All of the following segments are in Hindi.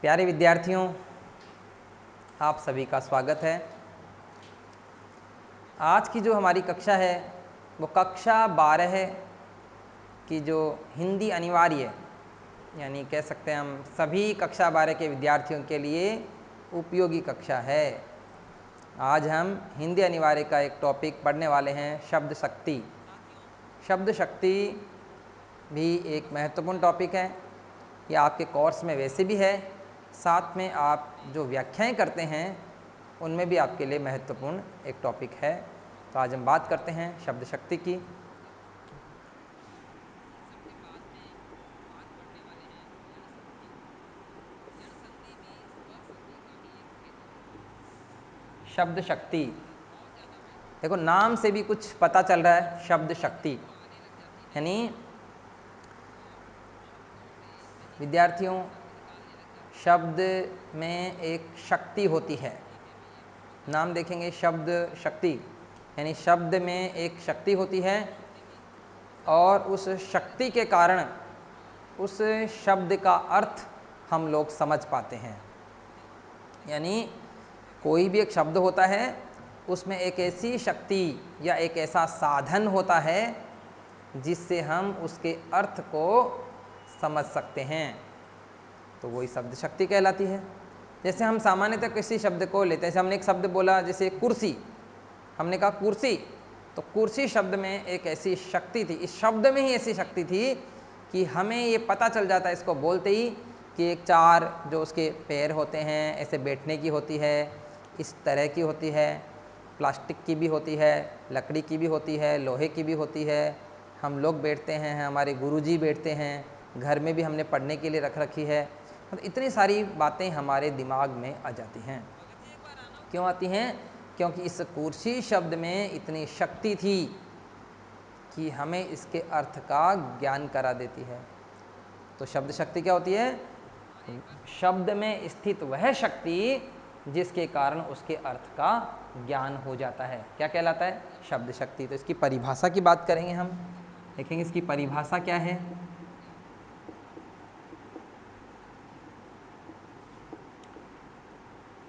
प्यारे विद्यार्थियों, आप सभी का स्वागत है। आज की जो हमारी कक्षा है वो कक्षा 12 की जो हिंदी अनिवार्य यानी कह सकते हैं हम सभी कक्षा 12 के विद्यार्थियों के लिए उपयोगी कक्षा है। आज हम हिंदी अनिवार्य का एक टॉपिक पढ़ने वाले हैं, शब्द शक्ति। शब्द शक्ति भी एक महत्वपूर्ण टॉपिक है। ये आपके कोर्स में वैसे भी है, साथ में आप जो व्याख्याएं करते हैं उनमें भी आपके लिए महत्वपूर्ण एक टॉपिक है। तो आज हम बात करते हैं शब्द शक्ति की। शब्द शक्ति, देखो नाम से भी कुछ पता चल रहा है। शब्द शक्ति यानी विद्यार्थियों, शब्द में एक शक्ति होती है। नाम देखेंगे, शब्द शक्ति यानी शब्द में एक शक्ति होती है और उस शक्ति के कारण उस शब्द का अर्थ हम लोग समझ पाते हैं। यानी कोई भी एक शब्द होता है, उसमें एक ऐसी शक्ति या एक ऐसा साधन होता है जिससे हम उसके अर्थ को समझ सकते हैं, तो वही शब्द शक्ति कहलाती है। जैसे हम सामान्यतः किसी शब्द को लेते हैं, जैसे हमने एक शब्द बोला, जैसे कुर्सी, हमने कहा कुर्सी, तो कुर्सी शब्द में एक ऐसी शक्ति थी, इस शब्द में ही ऐसी शक्ति थी कि हमें ये पता चल जाता है इसको बोलते ही कि एक चार जो उसके पैर होते हैं ऐसे बैठने की होती है, इस तरह की होती है, प्लास्टिक की भी होती है, लकड़ी की भी होती है, लोहे की भी होती है। हम लोग बैठते हैं, हमारे गुरुजी बैठते हैं, घर में भी हमने पढ़ने के लिए रख रखी है। मतलब इतनी सारी बातें हमारे दिमाग में आ जाती हैं। क्यों आती हैं? क्योंकि इस कुर्सी शब्द में इतनी शक्ति थी कि हमें इसके अर्थ का ज्ञान करा देती है। तो शब्द शक्ति क्या होती है? शब्द में स्थित वह शक्ति जिसके कारण उसके अर्थ का ज्ञान हो जाता है, क्या कहलाता है? शब्द शक्ति। तो इसकी परिभाषा की बात करेंगे हम, देखेंगे इसकी परिभाषा क्या है।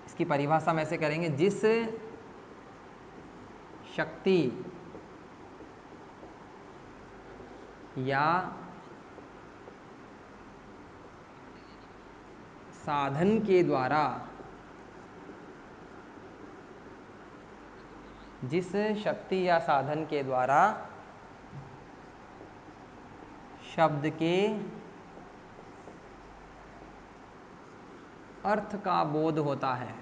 इसकी परिभाषा में ऐसे करेंगे, जिस शक्ति या साधन के द्वारा, जिस शक्ति या साधन के द्वारा शब्द के अर्थ का बोध होता है,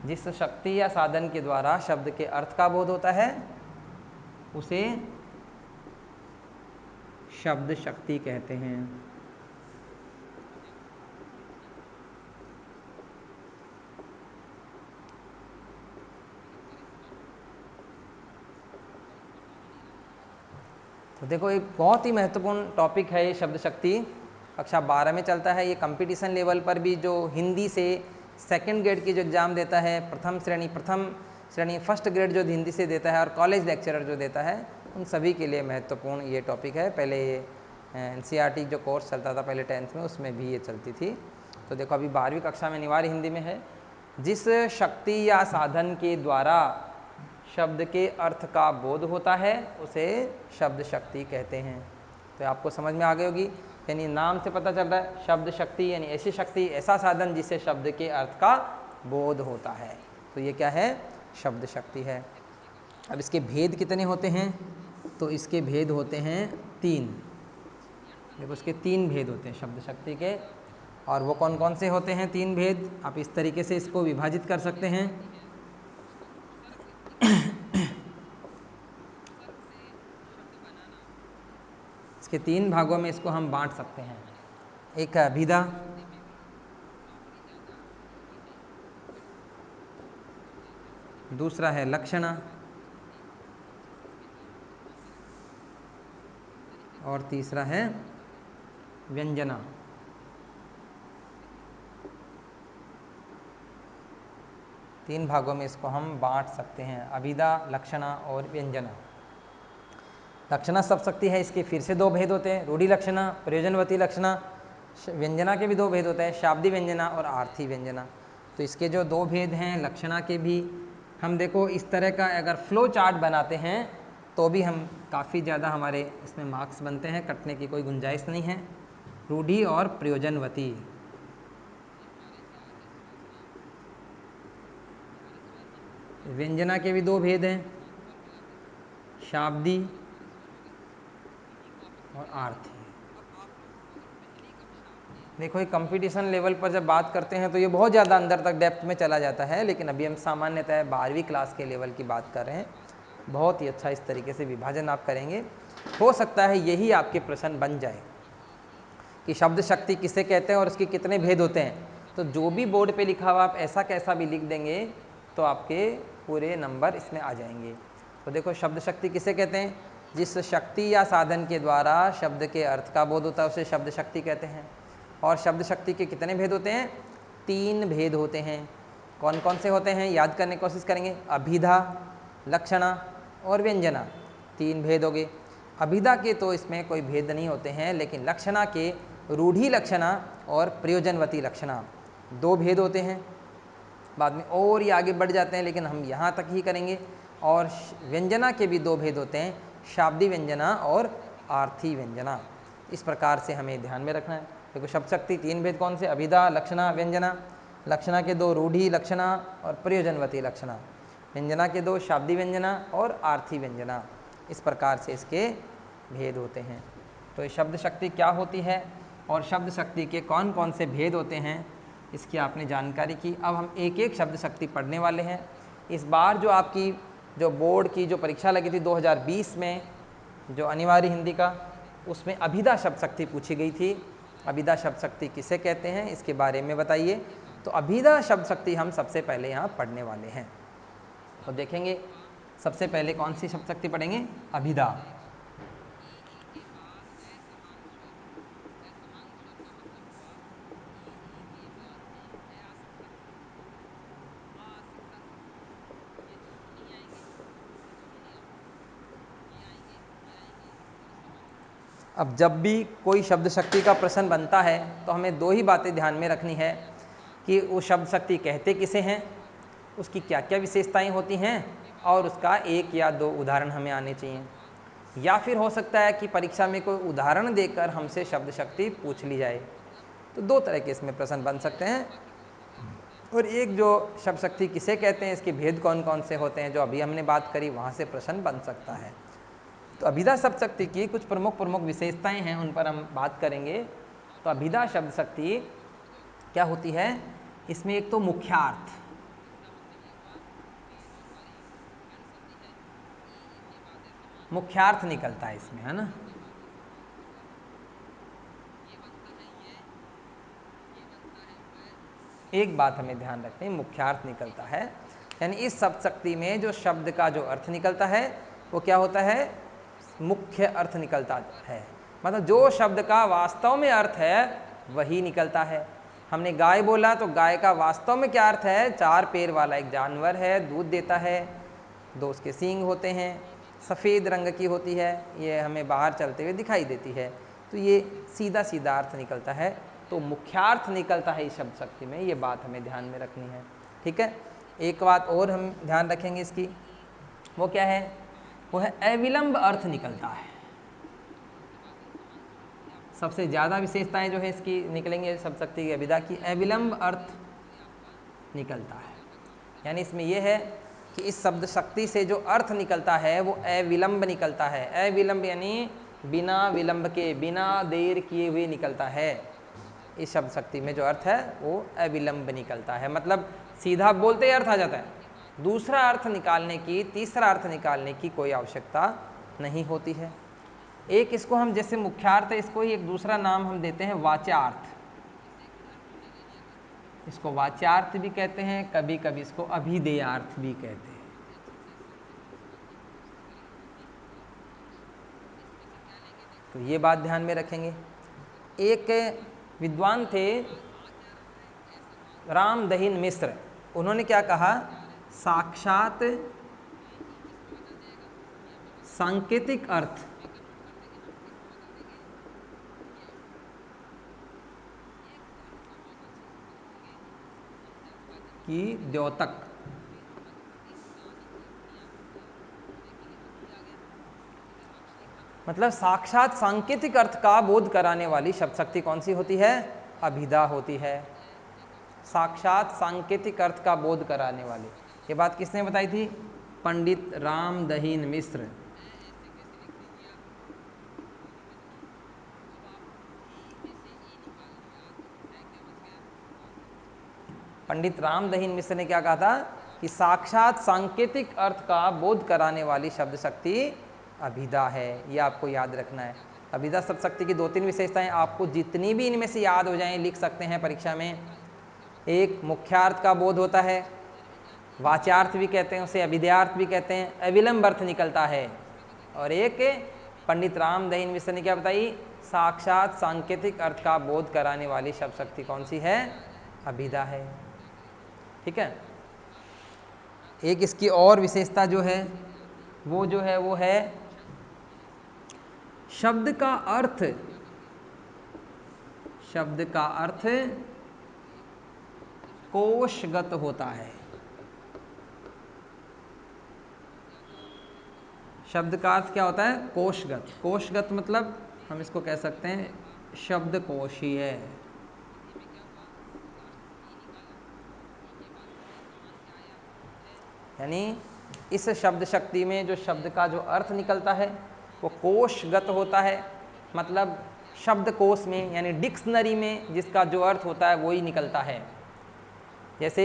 जिस शक्ति या साधन के द्वारा शब्द के अर्थ का बोध होता है उसे शब्द शक्ति कहते हैं। तो देखो, एक बहुत ही महत्वपूर्ण टॉपिक है ये शब्द शक्ति। कक्षा 12 में चलता है। ये कंपटीशन लेवल पर भी जो हिंदी से सेकंड ग्रेड की जो एग्ज़ाम देता है, प्रथम श्रेणी फर्स्ट ग्रेड जो हिंदी से देता है और कॉलेज लेक्चरर जो देता है, उन सभी के लिए महत्वपूर्ण ये टॉपिक है। पहले NCERT जो कोर्स चलता था पहले 10th में, उसमें भी ये चलती थी। तो देखो अभी 12वीं कक्षा में अनिवार्य हिंदी में है, जिस शक्ति या साधन के द्वारा शब्द के अर्थ का बोध होता है उसे शब्द शक्ति कहते हैं। तो आपको समझ में आ गई होगी, यानी नाम से पता चल रहा है शब्द शक्ति यानी ऐसी शक्ति, ऐसा साधन जिससे शब्द के अर्थ का बोध होता है। तो ये क्या है? शब्द शक्ति है। अब इसके भेद कितने होते हैं? तो इसके भेद होते हैं 3। देखो इसके 3 भेद होते हैं शब्द शक्ति के, और वो कौन कौन से होते हैं 3 भेद? आप इस तरीके से इसको विभाजित कर सकते हैं। इसके 3 भागों में इसको हम बांट सकते हैं। एक है अभिधा, दूसरा है लक्षणा और तीसरा है व्यंजना। 3 भागों में इसको हम बांट सकते हैं, अभिधा, लक्षणा और व्यंजना। लक्षणा शब्द शक्ति है, इसके फिर से 2 भेद होते हैं, रूढ़ि लक्षणा, प्रयोजनवती लक्षणा। व्यंजना के भी 2 भेद होते हैं, शाब्दी व्यंजना और आर्थी व्यंजना। तो इसके जो 2 भेद हैं लक्षणा के भी, हम देखो इस तरह का अगर फ्लो चार्ट बनाते हैं तो भी हम काफ़ी ज़्यादा हमारे इसमें मार्क्स बनते हैं, कटने की कोई गुंजाइश नहीं है। रूढ़ि और प्रयोजनवती, व्यंजना के भी 2 भेद हैं, शाब्दी और आर्थी। देखो ये कंपटीशन लेवल पर जब बात करते हैं तो ये बहुत ज़्यादा अंदर तक डेप्थ में चला जाता है, लेकिन अभी हम सामान्यतः 12वीं क्लास के लेवल की बात कर रहे हैं। बहुत ही अच्छा इस तरीके से विभाजन आप करेंगे, हो सकता है यही आपके प्रश्न बन जाए कि शब्द शक्ति किसे कहते हैं और उसके कितने भेद होते हैं। तो जो भी बोर्ड पे लिखा हुआ आप ऐसा कैसा भी लिख देंगे तो आपके पूरे नंबर इसमें आ जाएंगे। तो देखो शब्द शक्ति किसे कहते हैं, जिस शक्ति या साधन के द्वारा शब्द के अर्थ का बोध होता है उसे शब्द शक्ति कहते हैं। और शब्द शक्ति के कितने भेद होते हैं, 3 भेद होते हैं। कौन कौन से होते हैं, याद करने की कोशिश करेंगे, अभिधा, लक्षणा और व्यंजना, 3 भेद हो गए। अभिधा के तो इसमें कोई भेद नहीं होते हैं, लेकिन लक्षणा के रूढ़ि लक्षणा और प्रयोजनवती लक्षणा 2 भेद होते हैं। बाद में और ये आगे बढ़ जाते हैं, लेकिन हम यहाँ तक ही करेंगे। और व्यंजना के भी 2 भेद होते हैं, शाब्दी व्यंजना और आर्थी व्यंजना। इस प्रकार से हमें ध्यान में रखना है। देखो शब्द शक्ति 3 भेद कौन से, अभिधा, लक्षणा, व्यंजना। लक्षणा के 2 रूढ़ि लक्षणा और प्रयोजनवती लक्षणा, व्यंजना के 2 शाब्दी व्यंजना और आर्थी व्यंजना। इस प्रकार से इसके भेद होते हैं। तो ये शब्द शक्ति क्या होती है और शब्द शक्ति के कौन कौन से भेद होते हैं, इसकी आपने जानकारी की। अब हम एक एक शब्द शक्ति पढ़ने वाले हैं। इस बार जो आपकी जो बोर्ड की जो परीक्षा लगी थी 2020 में, जो अनिवार्य हिंदी का, उसमें अभिधा शब्द शक्ति पूछी गई थी। अभिधा शब्द शक्ति किसे कहते हैं इसके बारे में बताइए। तो अभिधा शब्द शक्ति हम सबसे पहले यहाँ पढ़ने वाले हैं। तो देखेंगे सबसे पहले कौन सी शब्द शक्ति पढ़ेंगे, अभिधा। अब जब भी कोई शब्द शक्ति का प्रश्न बनता है तो हमें 2 ही बातें ध्यान में रखनी है कि वो शब्द शक्ति कहते किसे हैं, उसकी क्या क्या विशेषताएं होती हैं, और उसका 1 या 2 उदाहरण हमें आने चाहिए। या फिर हो सकता है कि परीक्षा में कोई उदाहरण देकर हमसे शब्द शक्ति पूछ ली जाए। तो 2 तरह के इसमें प्रश्न बन सकते हैं। और एक जो शब्द शक्ति किसे कहते हैं, इसके भेद कौन कौन से होते हैं, जो अभी हमने बात करी, वहाँ से प्रश्न बन सकता है। तो अभिधा शब्द शक्ति की कुछ प्रमुख विशेषताएं हैं, उन पर हम बात करेंगे। तो अभिधा शब्द शक्ति क्या होती है, इसमें एक तो मुख्यार्थ, मुख्यार्थ निकलता है इसमें, है ना। एक बात हमें ध्यान रखनी है, मुख्यार्थ निकलता है, यानी इस शब्द शक्ति में जो शब्द का जो अर्थ निकलता है वो क्या होता है, मुख्य अर्थ निकलता है। मतलब जो शब्द का वास्तव में अर्थ है वही निकलता है। हमने गाय बोला तो गाय का वास्तव में क्या अर्थ है, 4 पैर वाला एक जानवर है, दूध देता है, 2 उसके सींग होते हैं, सफ़ेद रंग की होती है, ये हमें बाहर चलते हुए दिखाई देती है। तो ये सीधा सीधा अर्थ निकलता है। तो मुख्यार्थ निकलता है इस शब्द शक्ति में, ये बात हमें ध्यान में रखनी है। ठीक है, एक बात और हम ध्यान रखेंगे इसकी, वो क्या है, वो है अविलंब अर्थ निकलता है। सबसे ज़्यादा विशेषताएं जो है इसकी निकलेंगे शब्द शक्ति की अभिधा की, अविलंब अर्थ निकलता है। यानी इसमें यह है कि इस शब्द शक्ति से जो अर्थ निकलता है वो अविलंब निकलता है। अविलंब यानी बिना विलंब के, बिना देर किए हुए निकलता है। इस शब्द शक्ति में जो अर्थ है वो अविलंब निकलता है, मतलब सीधा बोलते ही अर्थ आ जाता है, दूसरा अर्थ निकालने की, तीसरा अर्थ निकालने की कोई आवश्यकता नहीं होती है। एक इसको हम जैसे मुख्यार्थ है, इसको ही एक दूसरा नाम हम देते हैं वाच्यार्थ। इसको वाच्यार्थ भी कहते हैं, कभी कभी इसको अभिधेयार्थ भी कहते हैं। तो ये बात ध्यान में रखेंगे। एक विद्वान थे रामदहिन मिश्र, उन्होंने क्या कहा साक्षात सांकेतिक अर्थ की द्योतक। मतलब साक्षात सांकेतिक अर्थ का बोध कराने वाली शब्द शक्ति कौन सी होती है? अभिधा होती है। साक्षात सांकेतिक अर्थ का बोध कराने वाली, ये बात किसने बताई थी? पंडित रामदहीन मिश्र। पंडित रामदहीन मिश्र ने क्या कहा था कि साक्षात सांकेतिक अर्थ का बोध कराने वाली शब्द शक्ति अभिधा है। ये आपको याद रखना है। अभिधा शब्द शक्ति की 2-3 विशेषताएं आपको जितनी भी इनमें से याद हो जाएं लिख सकते हैं परीक्षा में। एक, मुख्यार्थ का बोध होता है, वाच्यार्थ भी कहते हैं उसे, अभिधेयार्थ भी कहते हैं, अविलंब अर्थ निकलता है। और एक, पंडित रामदहीन मिश्र ने क्या बताई? साक्षात सांकेतिक अर्थ का बोध कराने वाली शब्द शक्ति कौन सी है? अभिधा है। ठीक है। एक इसकी और विशेषता जो है वो है शब्द का अर्थ कोशगत होता है। शब्द का अर्थ क्या होता है? कोशगत। कोशगत मतलब हम इसको कह सकते हैं शब्दकोशीय। यानी इस शब्द शक्ति में जो शब्द का जो अर्थ निकलता है वो कोशगत होता है। मतलब शब्दकोश में यानी डिक्शनरी में जिसका जो अर्थ होता है वो ही निकलता है। जैसे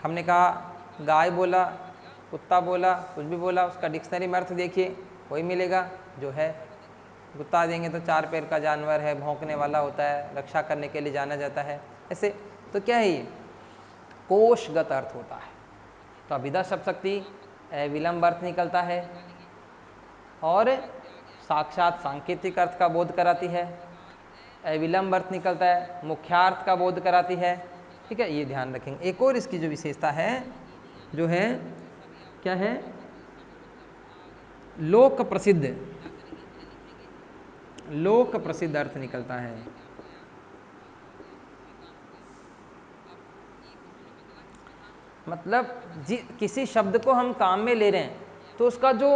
हमने कहा गाय बोला, कुत्ता बोला, कुछ भी बोला, उसका डिक्शनरी में अर्थ देखिए वही मिलेगा जो है। कुत्ता देंगे तो 4 पैर का जानवर है, भौंकने वाला होता है, रक्षा करने के लिए जाना जाता है, ऐसे। तो क्या है ये? कोशगत अर्थ होता है। तो अभिधा शब्द शक्ति विलंब अर्थ निकलता है और साक्षात सांकेतिक अर्थ का बोध कराती है। विलंब अर्थ निकलता है, मुख्यार्थ का बोध कराती है। ठीक है, ये ध्यान रखेंगे। एक और इसकी जो विशेषता है जो है क्या है? लोक प्रसिद्ध अर्थ निकलता है। मतलब किसी शब्द को हम काम में ले रहे हैं तो उसका जो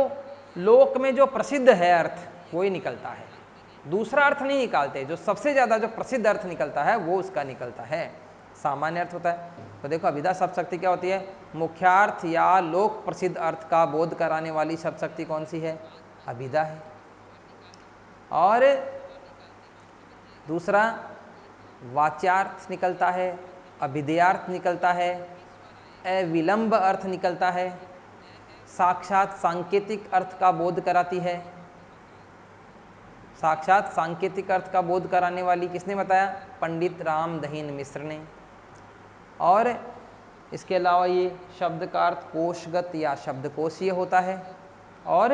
लोक में जो प्रसिद्ध है अर्थ वो ही निकलता है। दूसरा अर्थ नहीं निकालते, जो सबसे ज़्यादा जो प्रसिद्ध अर्थ निकलता है वो उसका निकलता है। सामान्य अर्थ होता है। तो देखो अभिधा शब्द शक्ति क्या होती है? मुख्यार्थ या लोक प्रसिद्ध अर्थ का बोध कराने वाली शब्द शक्ति कौन सी है? अभिधा है। और दूसरा वाच्यार्थ निकलता है, अभिधेयार्थ निकलता है, अविलंब अर्थ निकलता है, साक्षात सांकेतिक अर्थ का बोध कराती है। साक्षात सांकेतिक अर्थ का बोध कराने वाली किसने बताया? पंडित रामदहीन मिश्र ने। और इसके अलावा ये शब्द का अर्थ कोशगत या शब्दकोशीय होता है और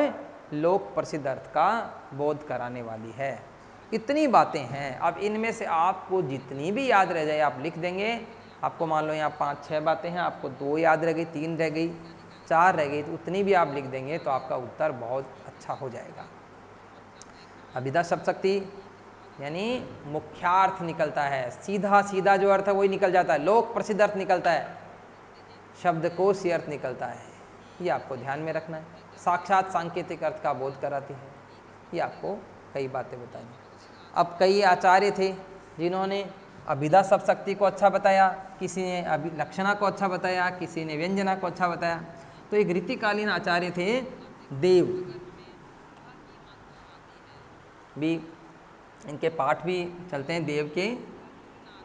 लोक प्रसिद्ध अर्थ का बोध कराने वाली है। इतनी बातें हैं। अब इनमें से आपको जितनी भी याद रह जाए आप लिख देंगे। आपको मान लो यहाँ 5-6 बातें हैं, आपको 2 याद रह गई, 3 रह गई, 4 रह गई, तो उतनी भी आप लिख देंगे तो आपका उत्तर बहुत अच्छा हो जाएगा। अभिधा शब्द शक्ति यानी मुख्यार्थ निकलता है, सीधा सीधा जो अर्थ है वही निकल जाता है। लोक प्रसिद्ध अर्थ निकलता है, शब्दकोश अर्थ निकलता है। ये आपको ध्यान में रखना है। साक्षात सांकेतिक अर्थ का बोध कराती है। ये आपको कई बातें बताई। अब कई आचार्य थे जिन्होंने अभिधा शब्द शक्ति को अच्छा बताया, किसी ने अभिलक्षणा को अच्छा बताया, किसी ने व्यंजना को अच्छा बताया। तो एक रीतिकालीन आचार्य थे देव, भी इनके पाठ भी चलते हैं देव के।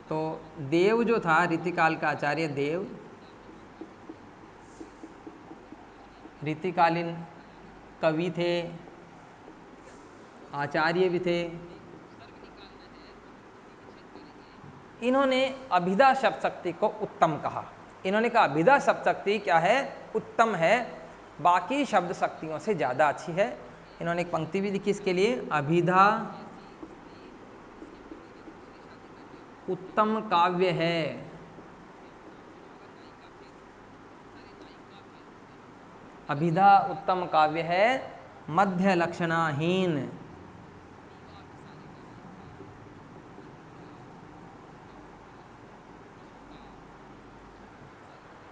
तो देव जो था रीतिकाल का आचार्य देव, रीतिकालीन कवि थे, आचार्य भी थे। इन्होंने अभिधा शब्द शक्ति को उत्तम कहा। इन्होंने कहा अभिधा शब्द शक्ति क्या है? उत्तम है, बाकी शब्द शक्तियों से ज़्यादा अच्छी है। इन्होंने एक पंक्ति भी लिखी इसके लिए, अभिधा उत्तम काव्य है। अभिधा उत्तम काव्य है मध्य लक्षणाहीन।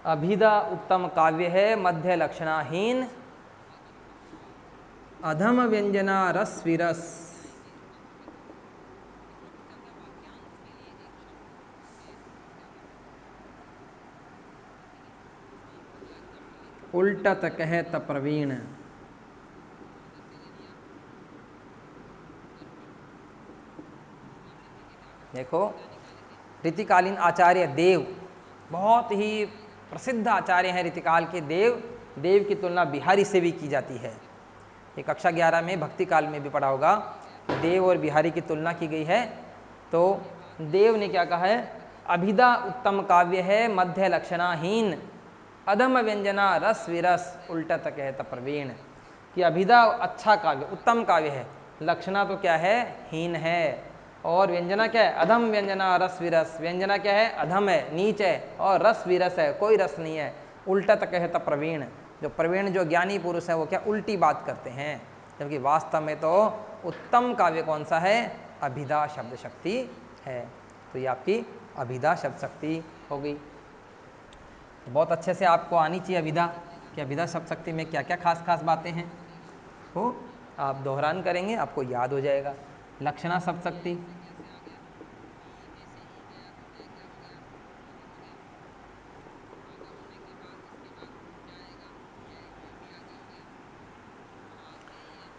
अभिधा उत्तम काव्य है मध्य लक्षणाहीन, अधम व्यंजना रस विरस। उल्टत कहत प्रवीण। देखो, ऋतिकालीन आचार्य देव, बहुत ही प्रसिद्ध आचार्य हैं ऋतिकाल के देव। देव की तुलना बिहारी से भी की जाती है। ये कक्षा 11 में भक्ति काल में भी पढ़ा होगा, देव और बिहारी की तुलना की गई है। तो देव ने क्या कहा है? अभिधा उत्तम काव्य है मध्य लक्षणाहीन, अधम व्यंजना रस विरस उल्टत कहत प्रवीण। कि अभिधा अच्छा काव्य, उत्तम काव्य है, लक्षणा तो क्या है? हीन है। और व्यंजना क्या है? अधम व्यंजना रस विरस। व्यंजना क्या है? अधम है, नीच है, और रस विरस है, कोई रस नहीं है। उल्टत कहत प्रवीण, जो प्रवीण जो ज्ञानी पुरुष है वो क्या? उल्टी बात करते हैं। जबकि वास्तव में तो उत्तम काव्य कौन सा है? अभिधा शब्द शक्ति है। तो ये आपकी अभिधा शब्द शक्ति हो गई। तो बहुत अच्छे से आपको आनी चाहिए अभिधा, कि अभिधा शब्द शक्ति में क्या क्या खास खास बातें हैं। तो आप दोहरान करेंगे, आपको याद हो जाएगा। लक्षणा शब्द शक्ति,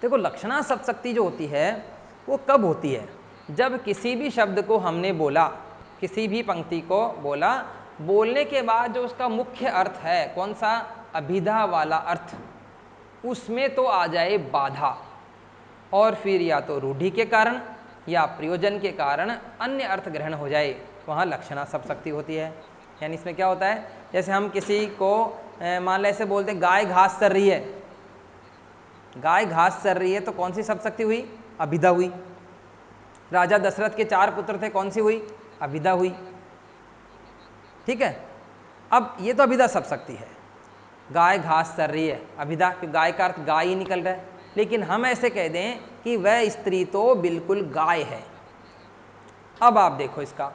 देखो लक्षणा शब्द शक्ति जो होती है वो कब होती है? जब किसी भी शब्द को हमने बोला, किसी भी पंक्ति को बोला, बोलने के बाद जो उसका मुख्य अर्थ है, कौन सा? अभिधा वाला अर्थ, उसमें तो आ जाए बाधा, और फिर या तो रूढ़ि के कारण या प्रयोजन के कारण अन्य अर्थ ग्रहण हो जाए, वहाँ लक्षणा शब्द शक्ति होती है। यानी इसमें क्या होता है? जैसे हम किसी को मान लो ऐसे बोलते हैं, गाय घास चर रही है। गाय घास चर रही है तो कौन सी शब्द शक्ति हुई? अभिधा हुई। राजा दशरथ के 4 पुत्र थे, कौन सी हुई? अभिधा हुई। ठीक है, अब ये तो अभिधा शब्द शक्ति है, गाय घास चर रही है, अभिधा, कि गाय का अर्थ गाय ही निकल रहा है। लेकिन हम ऐसे कह दें कि वह स्त्री तो बिल्कुल गाय है। अब आप देखो इसका,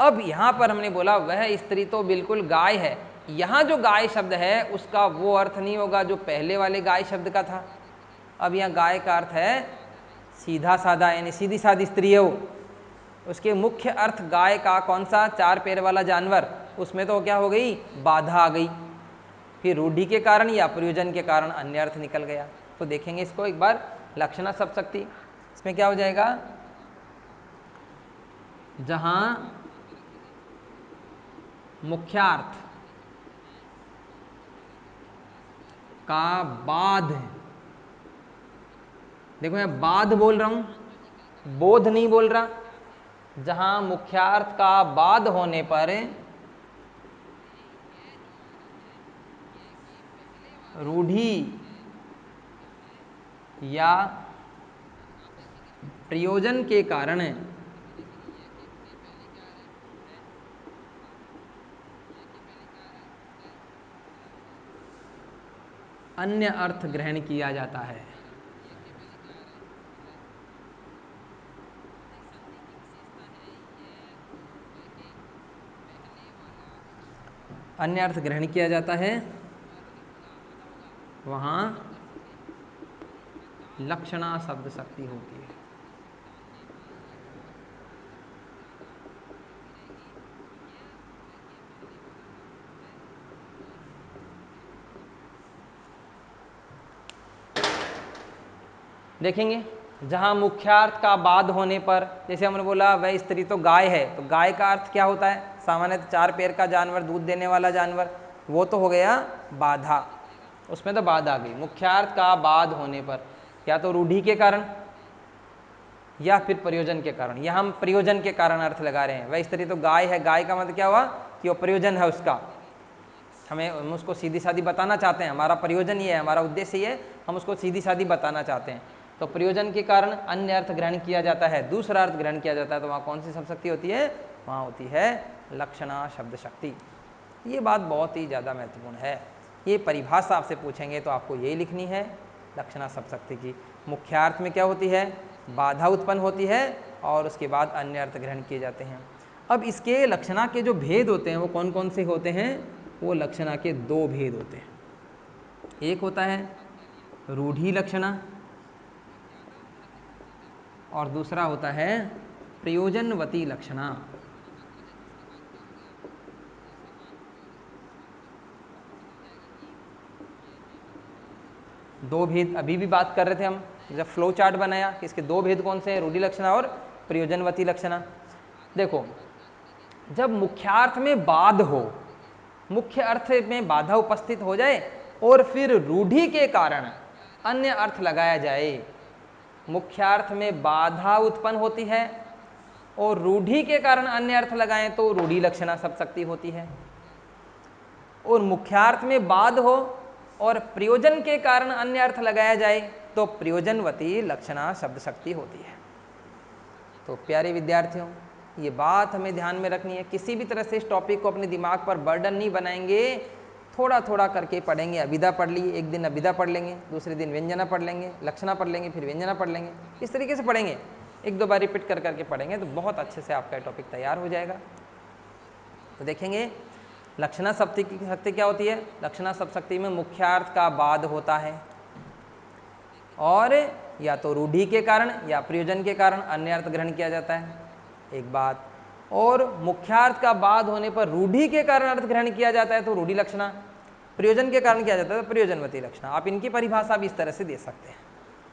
अब यहां पर हमने बोला वह स्त्री तो बिल्कुल गाय है, यहां जो गाय शब्द है उसका वो अर्थ नहीं होगा जो पहले वाले गाय शब्द का था। अब यहाँ गाय का अर्थ है सीधा साधा, यानी सीधी सादी स्त्री है वो। उसके मुख्य अर्थ गाय का कौन सा? 4 पैर वाला जानवर, उसमें तो क्या हो गई? बाधा आ गई। फिर रूढ़ि के कारण या प्रयोजन के कारण अन्य अर्थ निकल गया। तो देखेंगे इसको एक बार, लक्षणा शब्द शक्ति, इसमें क्या हो जाएगा? जहां मुख्यार्थ का बाध, देखो मैं बाध बोल रहा हूं, बोध नहीं बोल रहा। जहां मुख्यार्थ का बाध होने पर रूढ़ि या प्रयोजन के कारण अन्य अर्थ ग्रहण किया जाता है। अन्य अर्थ ग्रहण किया जाता है, वहां लक्षणा शब्द शक्ति होती है। देखेंगे, जहां मुख्यार्थ का बाध होने पर, जैसे हमने बोला वह स्त्री तो गाय है, तो गाय का अर्थ क्या होता है? सामान्यतः 4 पैर का जानवर, दूध देने वाला जानवर, वो तो हो गया बाधा, उसमें तो बाधा आ गई। मुख्यार्थ का बाध होने पर या तो रूढ़ि के कारण या फिर प्रयोजन के कारण, यह हम प्रयोजन के कारण अर्थ लगा रहे हैं। वह स्त्री तो गाय है, गाय का मतलब क्या हुआ? कि वो प्रयोजन है उसका, हम उसको सीधी सादी बताना चाहते हैं, हमारा प्रयोजन ये है, हमारा उद्देश्य ये है, हम उसको सीधी सादी बताना चाहते हैं। तो प्रयोजन के कारण अन्य अर्थ ग्रहण किया जाता है, दूसरा अर्थ ग्रहण किया जाता है, तो वहाँ कौन सी शब्द शक्ति होती है? वहाँ होती है लक्षणा शब्द शक्ति। ये बात बहुत ही ज़्यादा महत्वपूर्ण है। ये परिभाषा आपसे पूछेंगे तो आपको यही लिखनी है लक्षणा शब्द शक्ति की। मुख्यार्थ में क्या होती है, बाधा उत्पन्न होती है और उसके बाद अन्य अर्थ ग्रहण किए जाते हैं। अब इसके लक्षणा के जो भेद होते हैं वो कौन कौन से होते हैं, वो लक्षणा के दो भेद होते हैं। एक होता है रूढ़ि लक्षणा और दूसरा होता है प्रयोजनवती लक्षणा। दो भेद अभी भी बात कर रहे थे हम जब फ्लो चार्ट बनाया कि इसके दो भेद कौन से हैं, रूढ़ि लक्षणा और प्रयोजनवती लक्षणा। देखो, जब मुख्यार्थ में बाध हो, मुख्य अर्थ में बाधा उपस्थित हो जाए और फिर रूढ़ि के कारण अन्य अर्थ लगाया जाए, मुख्यार्थ में बाधा उत्पन्न होती है और रूढ़ि के कारण अन्य अर्थ लगाएं तो रूढ़ि लक्षणा शब्द शक्ति होती है। और मुख्यार्थ में बाध हो और प्रयोजन के कारण अन्य अर्थ लगाया जाए तो प्रयोजनवती लक्षणा शब्द शक्ति होती है। तो प्यारे विद्यार्थियों, ये बात हमें ध्यान में रखनी है। किसी भी तरह से इस टॉपिक को अपने दिमाग पर बर्डन नहीं बनाएंगे, थोड़ा थोड़ा करके पढ़ेंगे। अभिधा पढ़ ली, एक दिन अभिधा पढ़ लेंगे, दूसरे दिन व्यंजना पढ़ लेंगे, लक्षणा पढ़ लेंगे, फिर व्यंजना पढ़ लेंगे। इस तरीके से पढ़ेंगे, एक दो बार रिपीट कर करके पढ़ेंगे तो बहुत अच्छे से आपका टॉपिक तैयार हो जाएगा। तो देखेंगे लक्षणा शक्ति क्या होती है। लक्षणा शब्द शक्ति में मुख्यार्थ का बाध होता है और या तो रूढ़ि के कारण या प्रयोजन के कारण अन्य अर्थ ग्रहण किया जाता है, एक बात। और मुख्यार्थ का बाध होने पर रूढ़ि के कारण अर्थ ग्रहण किया जाता है तो रूढ़ि लक्षणा, प्रयोजन के कारण किया जाता है तो प्रयोजनवती लक्षणा। आप इनकी परिभाषा भी इस तरह से दे सकते हैं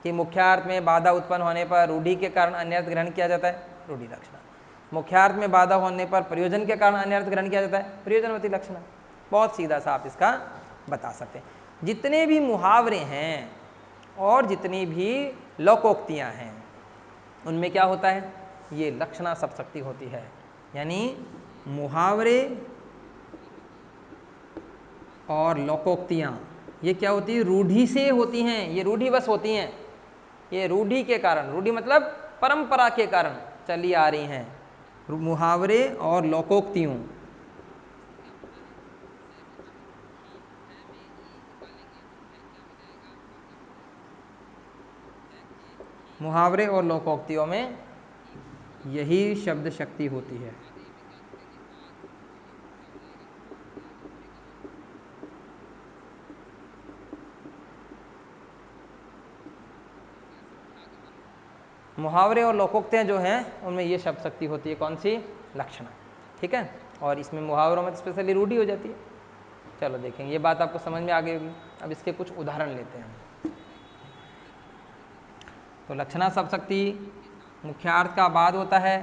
कि मुख्यार्थ में बाधा उत्पन्न होने पर रूढ़ि के कारण अन्य अर्थ ग्रहण किया जाता है, रूढ़ि लक्षणा। मुख्यार्थ में बाधा होने पर प्रयोजन के कारण अन्य अर्थ ग्रहण किया जाता है, प्रयोजनवती लक्षणा। बहुत सीधा सा आप इसका बता सकते हैं। जितने भी मुहावरे हैं और जितनी भी लोकोक्तियां हैं उनमें क्या होता है, ये लक्षणा शब्द शक्ति होती है। यानी मुहावरे और लोकोक्तियां ये क्या होती है, रूढ़ि से होती हैं, ये रूढ़िवश होती हैं। ये रूढ़ि के कारण, रूढ़ि मतलब परंपरा के कारण चली आ रही हैं। मुहावरे और लोकोक्तियों मुहावरे और लोकोक्तियों में यही शब्द शक्ति होती है। मुहावरे और लोकोक्तियाँ जो हैं उनमें ये शब्द शक्ति होती है, कौन सी, लक्षणा। ठीक है, और इसमें मुहावरों में स्पेशली रूढ़ि हो जाती है। चलो देखेंगे, ये बात आपको समझ में आ गई होगी। अब इसके कुछ उदाहरण लेते हैं। तो लक्षणा शब्द शक्ति मुख्यार्थ का बाद होता है,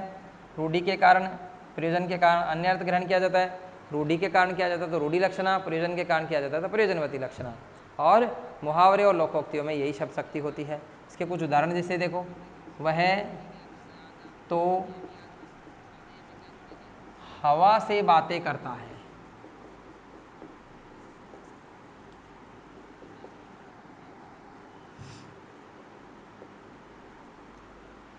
रूढ़ि के कारण प्रयोजन के कारण अन्य अर्थ ग्रहण किया जाता है। रूढ़ि के कारण किया जाता है तो रूढ़ि लक्षणा, प्रयोजन के कारण किया जाता है तो प्रयोजनवती लक्षणा। और मुहावरे और लोकोक्तियों में यही शब्द शक्ति होती है। इसके कुछ उदाहरण जैसे देखो, वह तो हवा से बातें करता है।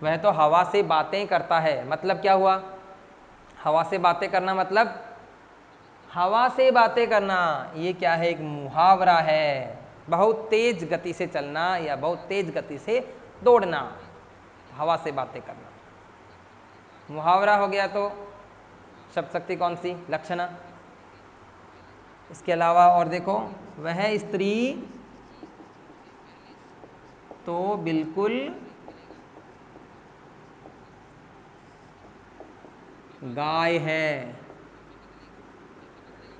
वह तो हवा से बातें करता है, मतलब क्या हुआ, हवा से बातें करना मतलब हवा से बातें करना। ये क्या है, एक मुहावरा है। बहुत तेज गति से चलना या बहुत तेज गति से दौड़ना, हवा से बातें करना मुहावरा हो गया। तो शब्द शक्ति कौन सी, लक्षणा। इसके अलावा और देखो, वह स्त्री तो बिल्कुल गाय है।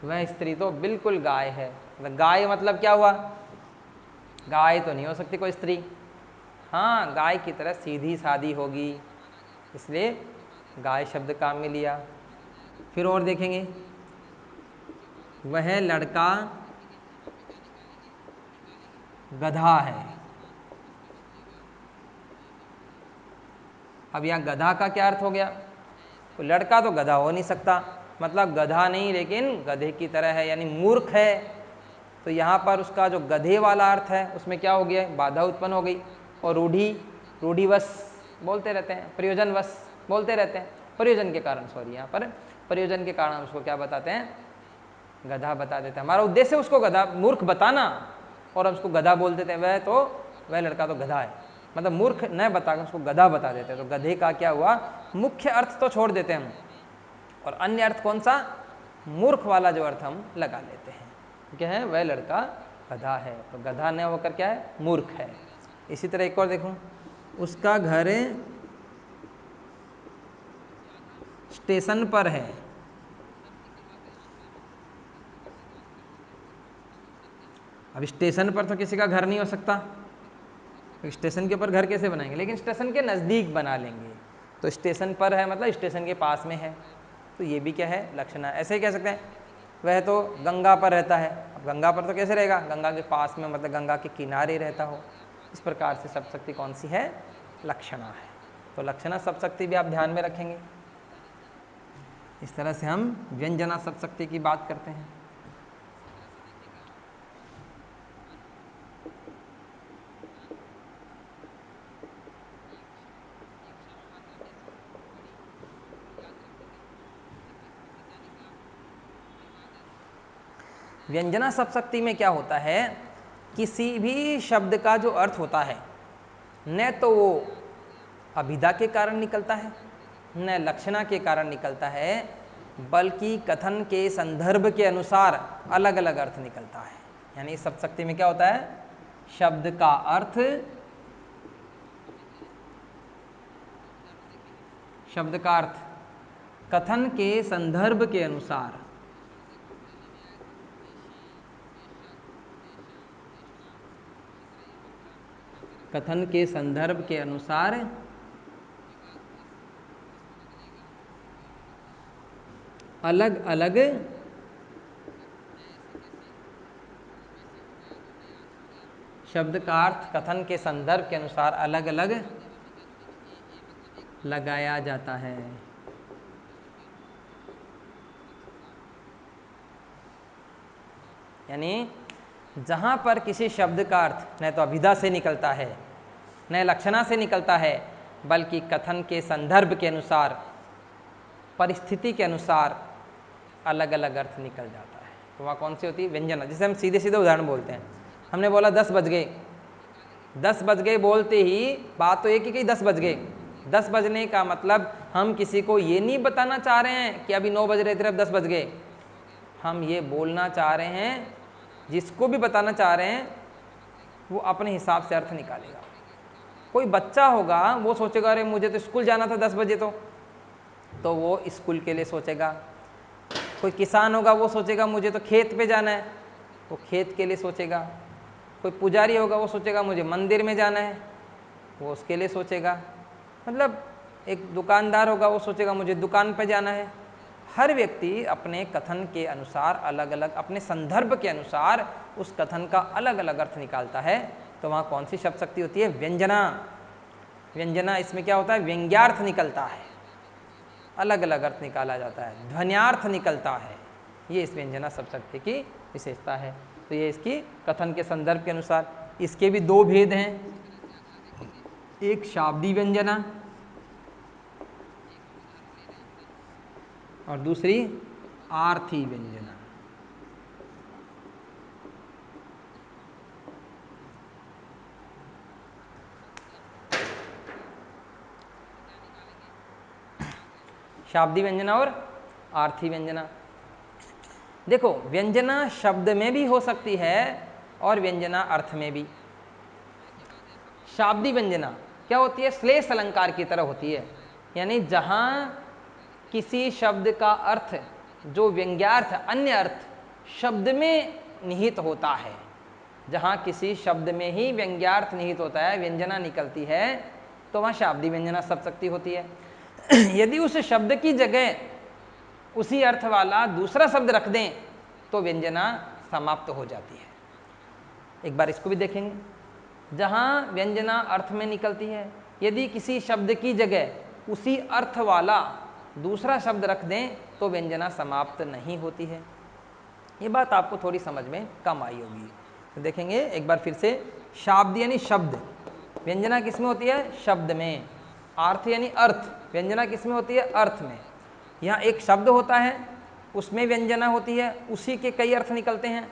वह स्त्री तो बिल्कुल गाय है। गाय मतलब क्या हुआ, गाय तो नहीं हो सकती कोई स्त्री, हाँ गाय की तरह सीधी सादी होगी, इसलिए गाय शब्द काम में लिया। फिर और देखेंगे, वह लड़का गधा है। अब यहाँ गधा का क्या अर्थ हो गया, तो लड़का तो गधा हो नहीं सकता, मतलब गधा नहीं लेकिन गधे की तरह है, यानी मूर्ख है। तो यहाँ पर उसका जो गधे वाला अर्थ है उसमें क्या हो गया, बाधा उत्पन्न हो गई। और रूढ़िवश बोलते रहते हैं, प्रयोजनवश बोलते रहते हैं, प्रयोजन के कारण, सॉरी यहाँ पर प्रयोजन के कारण उसको क्या बताते हैं, गधा बता देते हैं। हमारा उद्देश्य उसको गधा मूर्ख बताना, और हम उसको गधा बोल देते हैं, वह लड़का तो गधा है, मतलब मूर्ख न बताकर उसको गधा बता देते हैं। तो गधे का क्या हुआ, मुख्य अर्थ तो छोड़ देते हैं हम, और अन्य अर्थ कौन सा, मूर्ख वाला जो अर्थ हम लगा लेते हैं, क्या है, वह लड़का गधा है। तो गधा न होकर क्या है, मूर्ख है। इसी तरह एक और देखो, उसका घर स्टेशन पर है। अब स्टेशन पर तो किसी का घर नहीं हो सकता, तो स्टेशन के ऊपर घर कैसे बनाएंगे, लेकिन स्टेशन के नज़दीक बना लेंगे। तो स्टेशन पर है मतलब स्टेशन के पास में है, तो ये भी क्या है, लक्षण है। ऐसे ही कह सकते हैं, वह तो गंगा पर रहता है। अब गंगा पर तो कैसे रहेगा, गंगा के पास में, मतलब गंगा के किनारे रहता हो। इस प्रकार से सब शक्ति कौन सी है, लक्षणा है। तो लक्षणा सब शक्ति भी आप ध्यान में रखेंगे। इस तरह से हम व्यंजना सब शक्ति की बात करते हैं। व्यंजना सब शक्ति में क्या होता है, किसी भी शब्द का जो अर्थ होता है, न तो वो अभिधा के कारण निकलता है, न लक्षणा के कारण निकलता है, बल्कि कथन के संदर्भ के अनुसार अलग अलग अर्थ निकलता है। यानी सब शक्ति में क्या होता है, शब्द का अर्थ कथन के संदर्भ के अनुसार अलग अलग शब्द का अर्थ कथन के संदर्भ के अनुसार अलग अलग लगाया जाता है। यानी जहां पर किसी शब्द का अर्थ न तो अभिधा से निकलता है, न लक्षणा से निकलता है, बल्कि कथन के संदर्भ के अनुसार, परिस्थिति के अनुसार अलग अलग अर्थ निकल जाता है, तो वहाँ कौन सी होती है, व्यंजना। जिसे हम सीधे सीधे उदाहरण बोलते हैं, हमने बोला 10 बज गए, 10 बज गए बोलते ही बात तो एक ही, 10 बज गए। 10 बजने का मतलब हम किसी को ये नहीं बताना चाह रहे हैं कि अभी 9 बज रहे थे, अब 10 बज गए। हम ये बोलना चाह रहे हैं, जिसको भी बताना चाह रहे हैं वो अपने हिसाब से अर्थ निकालेगा। कोई बच्चा होगा, वो सोचेगा अरे मुझे तो स्कूल जाना था 10 बजे, तो वो स्कूल के लिए सोचेगा। कोई किसान होगा, वो सोचेगा मुझे तो खेत पे जाना है, वो खेत के लिए सोचेगा। कोई पुजारी होगा, वो सोचेगा मुझे मंदिर में जाना है, वो उसके लिए सोचेगा। मतलब एक दुकानदार होगा, वो सोचेगा मुझे दुकान पे जाना है। हर व्यक्ति अपने कथन के अनुसार अलग अलग, अपने संदर्भ के अनुसार उस कथन का अलग अलग अर्थ निकालता है। तो वहाँ कौन सी शब्द शक्ति होती है, व्यंजना। व्यंजना, इसमें क्या होता है, व्यंग्यार्थ निकलता है, अलग अलग अर्थ निकाला जाता है, ध्वन्यार्थ निकलता है। ये इस व्यंजना सब शक्ति की विशेषता है। तो ये इसकी कथन के संदर्भ के अनुसार। इसके भी दो भेद हैं, एक शाब्दी व्यंजना और दूसरी आर्थी व्यंजना। शाब्दी व्यंजना और आर्थी व्यंजना। देखो, व्यंजना शब्द में भी हो सकती है और व्यंजना अर्थ में भी। शाब्दी व्यंजना क्या होती है, श्लेष अलंकार की तरह होती है। यानी जहां किसी शब्द का अर्थ जो व्यंग्यार्थ, अन्य अर्थ शब्द में निहित होता है, जहां किसी शब्द में ही व्यंग्यार्थ निहित होता है, व्यंजना निकलती है, तो वहां शाब्दी व्यंजना सब शक्ति होती है। यदि उस शब्द की जगह उसी अर्थ वाला दूसरा शब्द रख दें तो व्यंजना समाप्त हो जाती है। एक बार इसको भी देखेंगे। जहां व्यंजना अर्थ में निकलती है, यदि किसी शब्द की जगह उसी अर्थ वाला दूसरा शब्द रख दें तो व्यंजना समाप्त नहीं होती है। ये बात आपको थोड़ी समझ में कम आई होगी, तो देखेंगे एक बार फिर से। शाब्द यानी शब्द, व्यंजना किसमें होती है, शब्द में। अर्थ यानी अर्थ, व्यंजना किसमें होती है, अर्थ में। यहाँ एक शब्द होता है उसमें व्यंजना होती है, उसी के कई अर्थ निकलते हैं।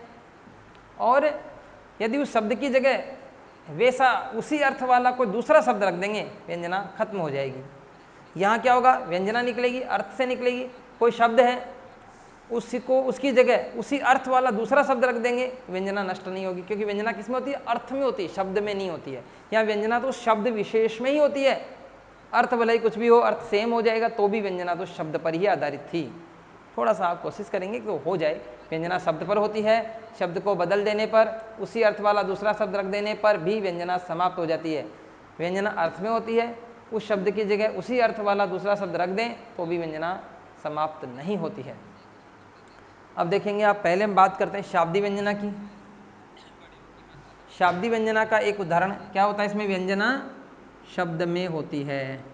और यदि उस शब्द की जगह वैसा उसी अर्थ वाला कोई दूसरा शब्द रख देंगे, व्यंजना खत्म हो जाएगी। यहाँ क्या होगा, व्यंजना निकलेगी, अर्थ से निकलेगी। कोई शब्द है, उसको उसकी जगह उसी अर्थ वाला दूसरा शब्द रख देंगे, व्यंजना नष्ट नहीं होगी, क्योंकि व्यंजना किस में होती है, अर्थ में होती है, शब्द में नहीं होती है। यहाँ व्यंजना तो शब्द विशेष में ही होती है, अर्थ भले ही कुछ भी हो, अर्थ सेम हो जाएगा, तो भी व्यंजना तो शब्द पर ही आधारित थी। थोड़ा सा आप कोशिश करेंगे कि वो हो जाए। व्यंजना शब्द पर होती है, शब्द को बदल देने पर, उसी अर्थ वाला दूसरा शब्द रख देने पर भी व्यंजना समाप्त हो जाती है। व्यंजना अर्थ में होती है, उस शब्द की जगह उसी अर्थ वाला दूसरा शब्द रख दें तो भी व्यंजना समाप्त नहीं होती है। अब देखेंगे आप, पहले हम बात करते हैं शाब्दी व्यंजना की। शाब्दी व्यंजना का एक उदाहरण क्या होता है, इसमें व्यंजना शब्द में होती है।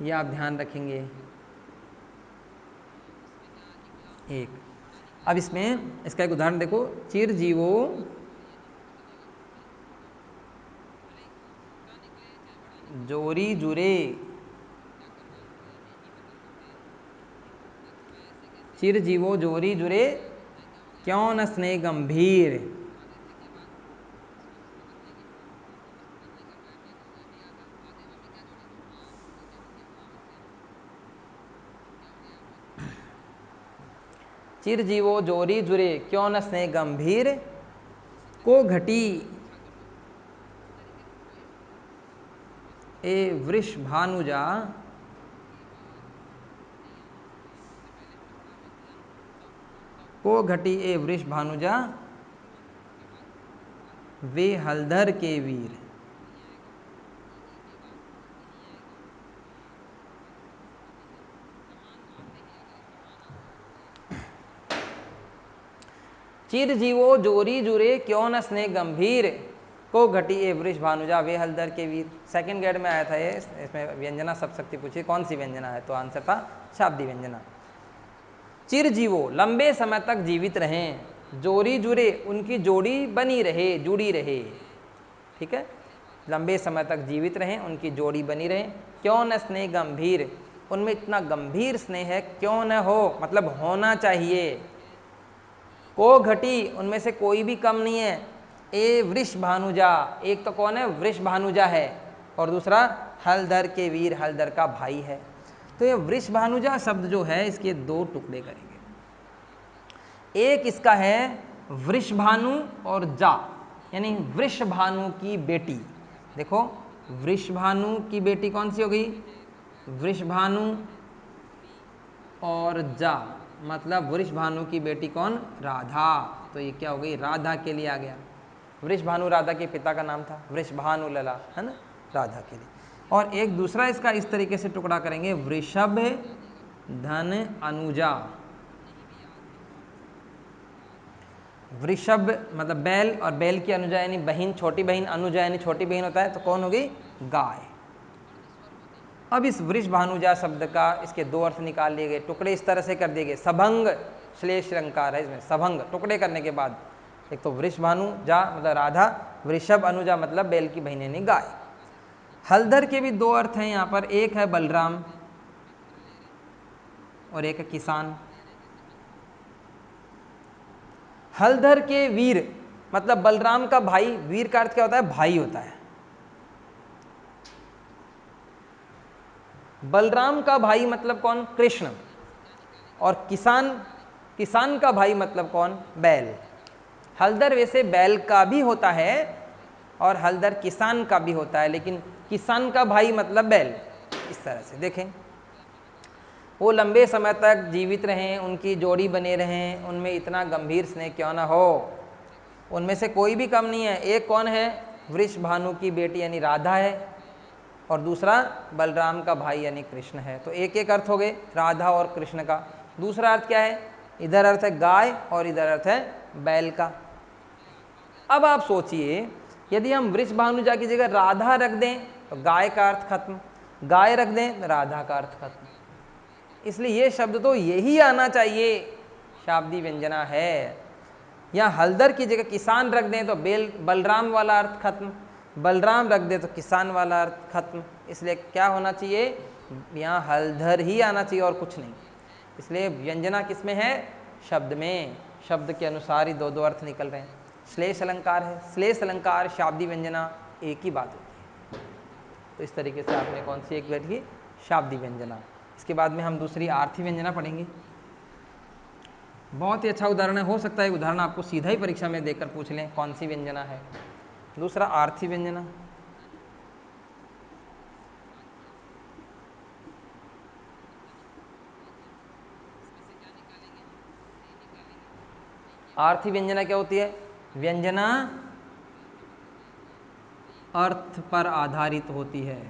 यह आप ध्यान रखेंगे। एक, अब इसमें इसका एक उदाहरण देखो, चिरजीवो जोरी जुरे, चिरजीवो जोरी जुरे क्यों न स्नेह गंभीर। चिरजीवो जोरी जुरे क्यों न स्नेह गंभीर, को घटी ए वृष भानुजा, को घटी ए वृष भानुजा, वे हलधर के वीर। चिरजीवो जोरी जुरे क्यों न स्नेह गंभीर, को घटी ए वृष भानुजा, वे हलधर के वीर। सेकंड ग्रेड में आया था ये, इसमें व्यंजना सब शक्ति पूछी कौन सी व्यंजना है, तो आंसर था शाब्दी व्यंजना। चिरजीवो लंबे समय तक जीवित रहें, जोरी जुरे उनकी जोड़ी बनी रहे, जुड़ी रहे, ठीक है, लंबे समय तक जीवित रहें, उनकी जोड़ी बनी रहे। क्यों न स्नेह गंभीर, उनमें इतना गंभीर स्नेह है, क्यों न हो मतलब होना चाहिए। को घटी उनमें से कोई भी कम नहीं है, ए वृष भानुजा, एक तो कौन है, वृष भानुजा है, और दूसरा हलधर के वीर, हलधर का भाई है। तो ये वृष भानुजा शब्द जो है, इसके दो टुकड़े करेंगे। एक इसका है वृषभानु और जा, यानी वृषभानु की बेटी। देखो, वृषभानु की बेटी कौन सी हो गई, वृषभानु, और जा मतलब वृषभानु की बेटी कौन, राधा। तो ये क्या हो गई, राधा के लिए आ गया। वृषभानु राधा के पिता का नाम था, वृषभानु लला, है ना, राधा के लिए। और एक दूसरा इसका इस तरीके से टुकड़ा करेंगे, वृषभ धन अनुजा। वृषभ मतलब बैल, और बैल की अनुजा यानी बहन, छोटी बहन, अनुजा यानी छोटी बहन होता है, तो कौन होगी, गाय। अब इस वृषभानुजा शब्द का इसके दो अर्थ निकाल लिए गए, टुकड़े इस तरह से कर दिए गए, सभंग श्लेष अलंकार है इसमें, सभंग टुकड़े करने के बाद, एक तो वृषभानुजा मतलब राधा, वृषभ अनुजा मतलब बैल की बहन यानी गाय। हलधर के भी दो अर्थ हैं यहाँ पर, एक है बलराम और एक है किसान। हलधर के वीर मतलब बलराम का भाई, वीर का अर्थ क्या होता है, भाई होता है। बलराम का भाई मतलब कौन, कृष्ण, और किसान, किसान का भाई मतलब कौन, बैल। हलधर वैसे बैल का भी होता है और हलधर किसान का भी होता है, लेकिन किसान का भाई मतलब बैल। इस तरह से देखें, वो लंबे समय तक जीवित रहें, उनकी जोड़ी बने रहें, उनमें इतना गंभीर स्नेह क्यों ना हो, उनमें से कोई भी कम नहीं है। एक कौन है, वृषभानु की बेटी यानी राधा है, और दूसरा बलराम का भाई यानी कृष्ण है। तो एक एक अर्थ हो गए राधा और कृष्ण का। दूसरा अर्थ क्या है, इधर अर्थ है गाय और इधर अर्थ है बैल का। अब आप सोचिए, यदि हम वृषभानुजा की जगह राधा रख दें तो गाय का अर्थ खत्म, गाय रख दें तो राधा का अर्थ खत्म। इसलिए ये शब्द तो यही आना चाहिए, शाब्दी व्यंजना है। या हलधर की जगह किसान रख दें तो बेल बलराम वाला अर्थ खत्म, बलराम रख दे तो किसान वाला अर्थ खत्म। इसलिए क्या होना चाहिए, यहाँ हलधर ही आना चाहिए और कुछ नहीं। इसलिए व्यंजना किसमें है, शब्द में। शब्द के अनुसार ही दो दो अर्थ निकल रहे हैं। श्लेष अलंकार है, श्लेष अलंकार शाब्दी व्यंजना एक ही बात होती है। तो इस तरीके से आपने कौन सी एक बैठी, शाब्दी व्यंजना। इसके बाद में हम दूसरी आर्थी व्यंजना पढ़ेंगे। बहुत ही अच्छा उदाहरण है, हो सकता है उदाहरण आपको सीधा ही परीक्षा में देकर पूछ लें कौन सी व्यंजना है। दूसरा आर्थी व्यंजना। आर्थी व्यंजना क्या होती है, व्यंजना अर्थ पर आधारित होती है।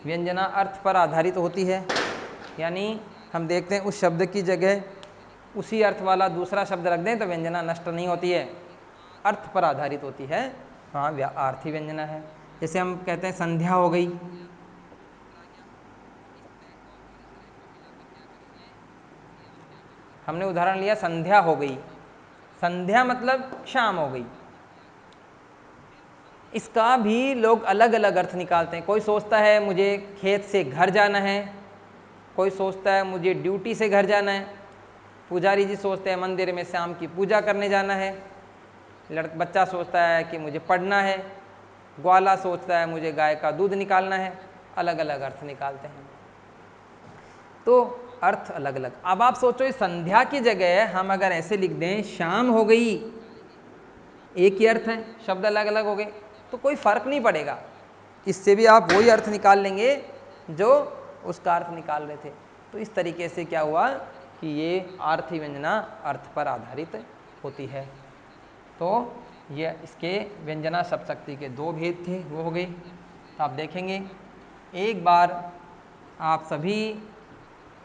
व्यंजना अर्थ पर आधारित होती है, यानी हम देखते हैं उस शब्द की जगह उसी अर्थ वाला दूसरा शब्द रख दें तो व्यंजना नष्ट नहीं होती है, अर्थ पर आधारित होती है, हाँ आर्थी व्यंजना है। जैसे हम कहते हैं संध्या हो गई, हमने उदाहरण लिया संध्या हो गई, संध्या मतलब शाम हो गई। इसका भी लोग अलग अलग अर्थ निकालते हैं। कोई सोचता है मुझे खेत से घर जाना है, कोई सोचता है मुझे ड्यूटी से घर जाना है, पुजारी जी सोचते हैं मंदिर में शाम की पूजा करने जाना है, बच्चा सोचता है कि मुझे पढ़ना है, ग्वाला सोचता है मुझे गाय का दूध निकालना है। अलग अलग अर्थ निकालते हैं, तो अर्थ अलग अलग। अब आप सोचो इस संध्या की जगह हम अगर ऐसे लिख दें शाम हो गई, एक ही अर्थ है, शब्द अलग अलग हो गए, तो कोई फर्क नहीं पड़ेगा। इससे भी आप वही अर्थ निकाल लेंगे जो उसका अर्थ निकाल रहे थे। तो इस तरीके से क्या हुआ कि ये आर्थी व्यंजना अर्थ पर आधारित होती है। तो ये इसके व्यंजना शब्दशक्ति के दो भेद थे, वो हो गए। तो आप देखेंगे एक बार आप सभी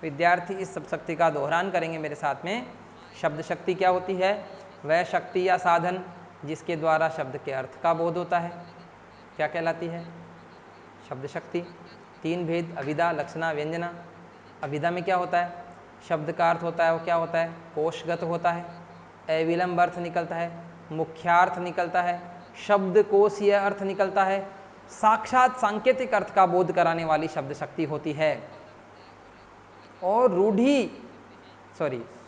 विद्यार्थी इस शब्दशक्ति का दोहरान करेंगे मेरे साथ में। शब्द शक्ति क्या होती है, वह शक्ति या साधन जिसके द्वारा शब्द के अर्थ का बोध होता है, क्या कहलाती है, शब्द शक्ति। तीन भेद, अभिधा, लक्षणा, व्यंजना। अभिधा में क्या होता है, शब्द का अर्थ होता है वो क्या होता है, कोशगत होता है, अविलंब अर्थ निकलता है, मुख्यार्थ निकलता है, शब्द कोशीय अर्थ निकलता है, साक्षात सांकेतिक अर्थ का बोध कराने वाली शब्द शक्ति होती है, और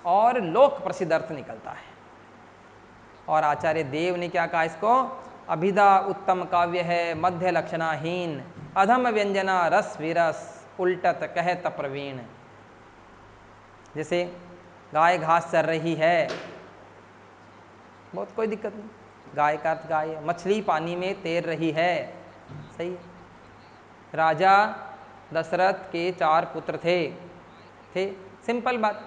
और लोक प्रसिद्ध अर्थ निकलता है। और आचार्य देव ने क्या कहा इसको, अभिधा उत्तम काव्य है, मध्य लक्षणाहीन, अधम व्यंजना रस विरस, उल्टत कहत प्रवीण। जैसे गाय घास चर रही है, बहुत कोई दिक्कत नहीं, गाय का अर्थ गाय है। मछली पानी में तैर रही है, सही है। राजा दशरथ के 4 पुत्र थे, सिंपल बात।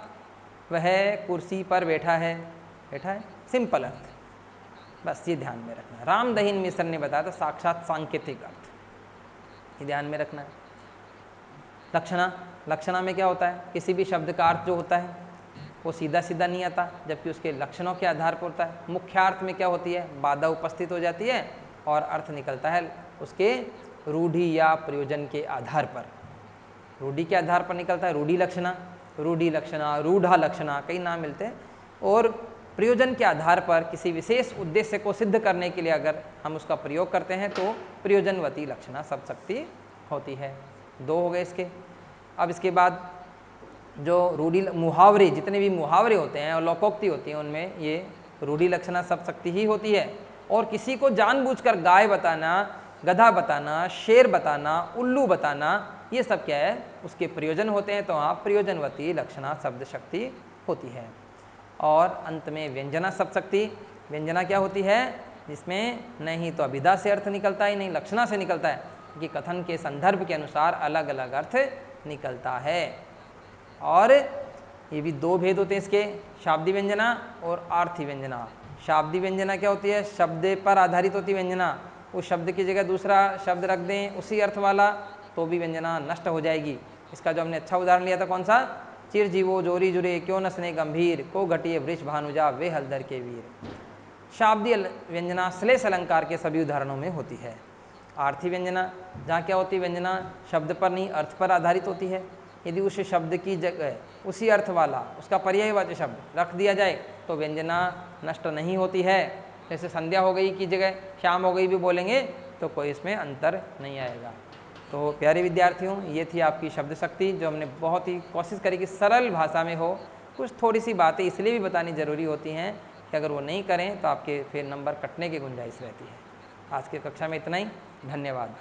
वह कुर्सी पर बैठा है, सिंपल अर्थ, बस ये ध्यान में रखना। रामदहीन मिश्र ने बताया था साक्षात सांकेतिक अर्थ, ये ध्यान में रखना है। लक्षणा में क्या होता है, किसी भी शब्द का अर्थ जो होता है वो सीधा सीधा नहीं आता, जबकि उसके लक्षणों के आधार पर होता है। मुख्यार्थ में क्या होती है, बाधा उपस्थित हो जाती है और अर्थ निकलता है उसके रूढ़ि या प्रयोजन के आधार पर। रूढ़ि के आधार पर निकलता है रूढ़ि लक्षणा, रूढ़ा लक्षणा, कई नाम मिलते हैं। और प्रयोजन के आधार पर किसी विशेष उद्देश्य को सिद्ध करने के लिए अगर हम उसका प्रयोग करते हैं तो प्रयोजनवती लक्षणा शब्दशक्ति होती है। 2 हो गए इसके। अब इसके बाद जो रूढ़ि मुहावरे, जितने भी मुहावरे होते हैं और लोकोक्ति होती हैं, उनमें ये रूढ़ि लक्षणा शब्दशक्ति ही होती है। और किसी को जानबूझकर गाय बताना, गधा बताना, शेर बताना, उल्लू बताना, ये सब क्या है, उसके प्रयोजन होते हैं, तो वहाँ प्रयोजनवती लक्षणा शब्दशक्ति होती है। और अंत में व्यंजना शब्दशक्ति। व्यंजना क्या होती है, जिसमें नहीं तो अभिधा से अर्थ निकलता है, नहीं लक्षणा से निकलता है, कि कथन के संदर्भ के अनुसार अलग अलग अर्थ निकलता है। और ये भी 2 भेद होते हैं इसके, शाब्दी व्यंजना और आर्थी व्यंजना। शाब्दी व्यंजना क्या होती है, शब्द पर आधारित होती व्यंजना। उस शब्द की जगह दूसरा शब्द रख दें उसी अर्थ वाला तो भी व्यंजना नष्ट हो जाएगी। इसका जो हमने अच्छा उदाहरण लिया था कौन सा, चिरजीवो जोरी जुरे क्यों नसने गंभीर, को घटिए वृष भानुजा वे हलदर के वीर। शाब्दी व्यंजना श्लेष अलंकार के सभी उदाहरणों में होती है। आर्थी व्यंजना जहाँ क्या होती है, व्यंजना शब्द पर नहीं अर्थ पर आधारित होती है। यदि उस शब्द की जगह उसी अर्थ वाला उसका पर्यायवाची शब्द रख दिया जाए तो व्यंजना नष्ट नहीं होती है। जैसे संध्या हो गई की जगह शाम हो गई भी बोलेंगे तो कोई इसमें अंतर नहीं आएगा। तो प्यारे विद्यार्थियों, ये थी आपकी शब्द शक्ति, जो हमने बहुत ही कोशिश करी कि सरल भाषा में हो। कुछ थोड़ी सी बातें इसलिए भी बतानी ज़रूरी होती हैं कि अगर वो नहीं करें तो आपके फिर नंबर कटने की गुंजाइश रहती है। आज की कक्षा में इतना ही, धन्यवाद।